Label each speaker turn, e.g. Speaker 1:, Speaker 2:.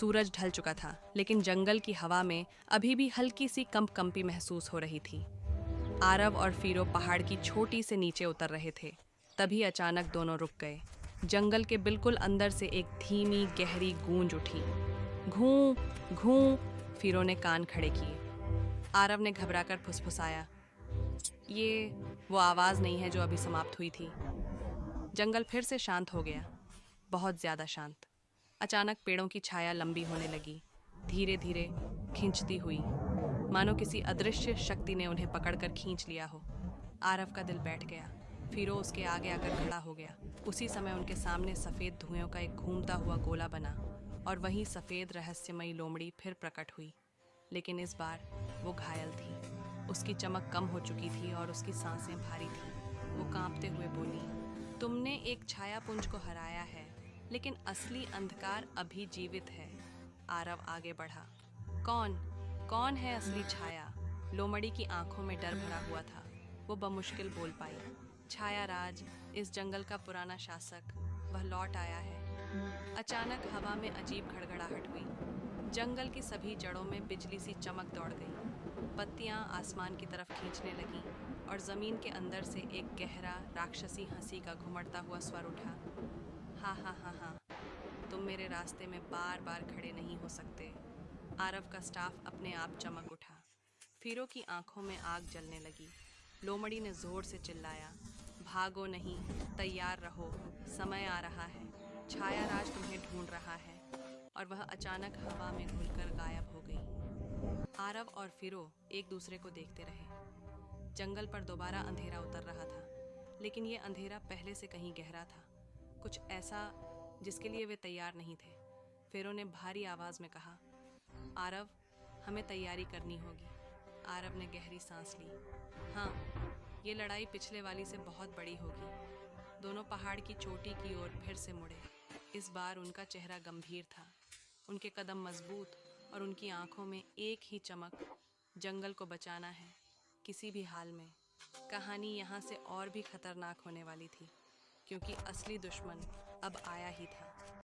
Speaker 1: सूरज ढल चुका था, लेकिन जंगल की हवा में अभी भी हल्की सी कंपी महसूस हो रही थी। आरव और फीरो पहाड़ की छोटी से नीचे उतर रहे थे। तभी अचानक दोनों रुक गए। जंगल के बिल्कुल अंदर से एक धीमी गहरी गूंज उठी। घूं घूं। फीरो ने कान खड़े किए। आरव ने घबराकर फुसफुसाया, ये वो आवाज़ नहीं है जो अभी समाप्त हुई थी। जंगल फिर से शांत हो गया, बहुत ज़्यादा शांत। अचानक पेड़ों की छाया लंबी होने लगी, धीरे धीरे खींचती हुई, मानो किसी अदृश्य शक्ति ने उन्हें पकड़कर खींच लिया हो। आरव का दिल बैठ गया। फिरो उसके आगे आकर खड़ा हो गया। उसी समय उनके सामने सफ़ेद धुएं का एक घूमता हुआ गोला बना और वही सफ़ेद रहस्यमयी लोमड़ी फिर प्रकट हुई। लेकिन इस बार वो घायल थी। उसकी चमक कम हो चुकी थी और उसकी सांसें भारी थीं। वो कांपते हुए बोली, तुमने एक छायापुंज को हराया है, लेकिन असली अंधकार अभी जीवित है। आरव आगे बढ़ा। कौन कौन है असली छाया? लोमड़ी की आंखों में डर भरा हुआ था। वो बमुश्किल बोल पाई, छाया राज, इस जंगल का पुराना शासक, वह लौट आया है। अचानक हवा में अजीब घड़घड़ाहट हुई। जंगल की सभी जड़ों में बिजली सी चमक दौड़ गई। पत्तियां आसमान की तरफ खींचने लगीं और जमीन के अंदर से एक गहरा राक्षसी हंसी का घुमड़ता हुआ स्वर उठा। हा हा हा हा, तुम मेरे रास्ते में बार बार खड़े नहीं हो सकते। आरव का स्टाफ अपने आप चमक उठा। फीरो की आंखों में आग जलने लगी। लोमड़ी ने जोर से चिल्लाया, भागो नहीं, तैयार रहो, समय आ रहा है। छाया राज तुम्हें ढूंढ रहा है। और वह अचानक हवा में घुलकर गायब हो गई। आरव और फिरो एक दूसरे को देखते रहे। जंगल पर दोबारा अंधेरा उतर रहा था, लेकिन ये अंधेरा पहले से कहीं गहरा था, कुछ ऐसा जिसके लिए वे तैयार नहीं थे। फिरो ने भारी आवाज में कहा, आरव, हमें तैयारी करनी होगी। आरव ने गहरी सांस ली। हाँ, ये लड़ाई पिछले वाली से बहुत बड़ी होगी। दोनों पहाड़ की चोटी की ओर फिर से मुड़े। इस बार उनका चेहरा गंभीर था, उनके कदम मजबूत और उनकी आंखों में एक ही चमक, जंगल को बचाना है, किसी भी हाल में। कहानी यहाँ से और भी खतरनाक होने वाली थी, क्योंकि असली दुश्मन अब आया ही था।